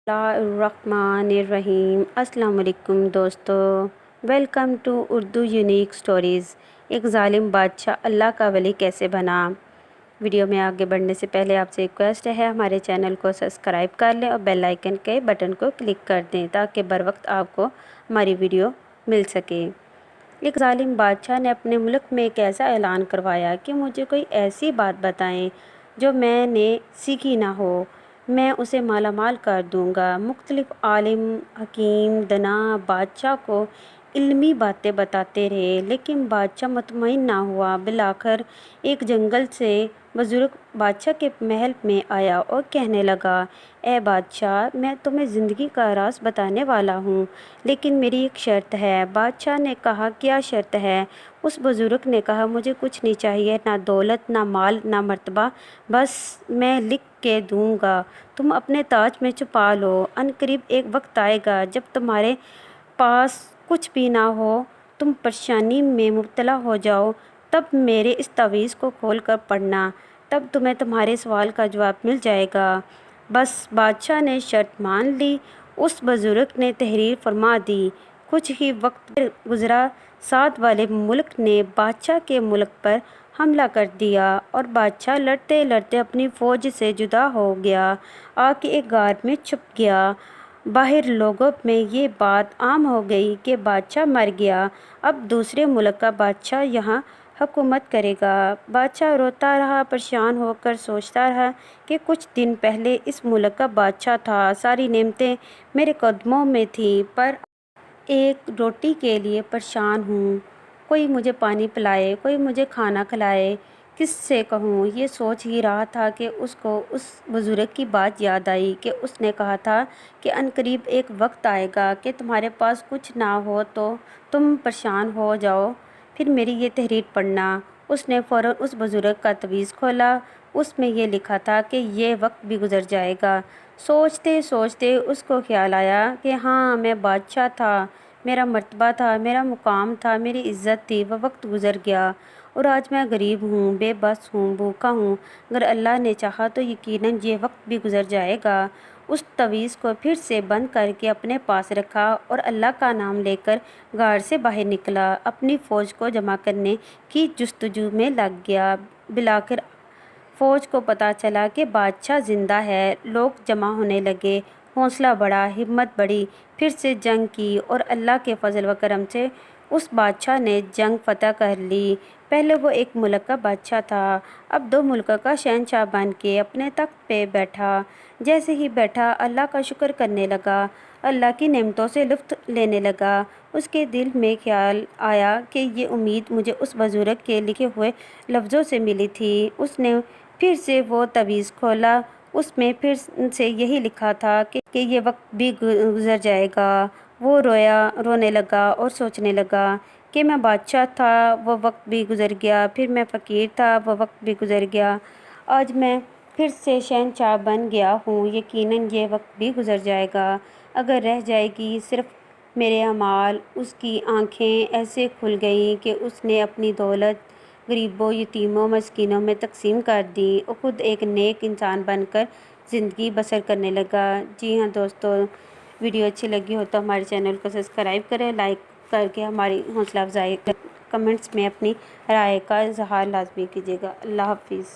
बिस्मिल्लाहिर्रहमानिर्रहीम। अस्सलाम वालेकुम दोस्तों, welcome to Urdu unique stories. एक ज़ालिम बादशाह अल्लाह का वली कैसे बना। वीडियो में आगे बढ़ने से पहले आपसे रिक्वेस्ट है हमारे चैनल को सब्सक्राइब कर लें और बेल आइकन के बटन को क्लिक कर दें ताकि बर वक्त आपको हमारी वीडियो मिल सके। एक ज़ालिम बादशाह ने अपने मुल्क में एक ऐसा ऐलान करवाया कि मुझे कोई ऐसी बात बताएं जो मैंने सीखी ना हो, मैं उसे मालामाल कर दूंगा। मुख्तलिफ आलिम, हकीम, दना बादशाह को इल्मी बातें बताते रहे, लेकिन बादशाह मुतमईन ना हुआ। बिलाखिर एक जंगल से बुजुर्ग बादशाह के महल में आया और कहने लगा, ए बादशाह, मैं तुम्हें ज़िंदगी का राज बताने वाला हूँ, लेकिन मेरी एक शर्त है। बादशाह ने कहा, क्या शर्त है? उस बुजुर्ग ने कहा, मुझे कुछ नहीं चाहिए, ना दौलत, ना माल, ना मर्तबा, बस मैं लिख के दूंगा, तुम अपने ताज में छुपा लो। अनकरीब एक वक्त आएगा जब तुम्हारे पास कुछ भी ना हो, तुम परेशानी में मुब्तला हो जाओ, तब मेरे इस तावीज़ को खोल कर पढ़ना, तब तुम्हें तुम्हारे सवाल का जवाब मिल जाएगा। बस बादशाह ने शर्त मान ली। उस बुजुर्ग ने तहरीर फरमा दी। कुछ ही वक्त गुजरा, साथ वाले मुल्क ने बादशाह के मुल्क पर हमला कर दिया और बादशाह लड़ते लड़ते अपनी फ़ौज से जुदा हो गया, आके एक गार में छुप गया। बाहर लोगों में ये बात आम हो गई कि बादशाह मर गया, अब दूसरे मुल्क का बादशाह यहाँ हुकूमत करेगा। बादशाह रोता रहा, परेशान होकर सोचता रहा कि कुछ दिन पहले इस मुल्क का बादशाह था, सारी नेमतें मेरे कदमों में थी, पर एक रोटी के लिए परेशान हूँ। कोई मुझे पानी पिलाए, कोई मुझे खाना खिलाए, किससे कहूँ। ये सोच ही रहा था कि उसको उस बुज़ुर्ग की बात याद आई कि उसने कहा था कि अनकरीब एक वक्त आएगा कि तुम्हारे पास कुछ ना हो तो तुम परेशान हो जाओ, फिर मेरी ये तहरीर पढ़ना। उसने फ़ौरन उस बुज़ुर्ग का तवीज़ खोला। उसमें ये लिखा था कि ये वक्त भी गुज़र जाएगा। सोचते सोचते उसको ख्याल आया कि हाँ, मैं बादशाह था, मेरा मर्तबा था, मेरा मुकाम था, मेरी इज़्ज़त थी, वह वक्त गुज़र गया और आज मैं गरीब हूँ, बेबस हूँ, भूखा हूँ। अगर अल्लाह ने चाहा तो यकीनन ये वक्त भी गुज़र जाएगा। उस तवीज़ को फिर से बंद करके अपने पास रखा और अल्लाह का नाम लेकर गार से बाहर निकला। अपनी फ़ौज को जमा करने की जुस्तजू में लग गया। बिलाखिर फ़ौज को पता चला कि बादशाह ज़िंदा है। लोग जमा होने लगे, हौसला बढ़ा, हिम्मत बढ़ी, फिर से जंग की और अल्लाह के फजल व करम से उस बादशाह ने जंग फतह कर ली। पहले वो एक मुल्क का बादशाह था, अब 2 मुल्कों का शहंशाह बन के अपने तख्त पे बैठा। जैसे ही बैठा, अल्लाह का शुक्र करने लगा, अल्लाह की नेमतों से लुत्फ़ लेने लगा। उसके दिल में ख्याल आया कि ये उम्मीद मुझे उस बुज़ुर्ग के लिखे हुए लफ्ज़ों से मिली थी। उसने फिर से वो तवीज़ खोला। उसमें फिर से यही लिखा था कि ये वक्त भी गुज़र जाएगा। वो रोने लगा और सोचने लगा कि मैं बादशाह था, वो वक्त भी गुज़र गया, फिर मैं फ़कीर था, वो वक्त भी गुज़र गया, आज मैं फिर से शहंशाह बन गया हूँ, यकीनन ये वक्त भी गुज़र जाएगा। अगर रह जाएगी सिर्फ़ मेरे अमाल। उसकी आँखें ऐसे खुल गईं कि उसने अपनी दौलत गरीबों, यतीमों, मस्कीनों में तकसीम कर दी और ख़ुद एक नेक इंसान बनकर ज़िंदगी बसर करने लगा। जी हाँ दोस्तों, वीडियो अच्छी लगी हो तो हमारे चैनल को सब्सक्राइब करें, लाइक करके हमारी हौसला अफजाई, कमेंट्स में अपनी राय का इजहार लाजमी कीजिएगा। अल्लाह हाफिज़।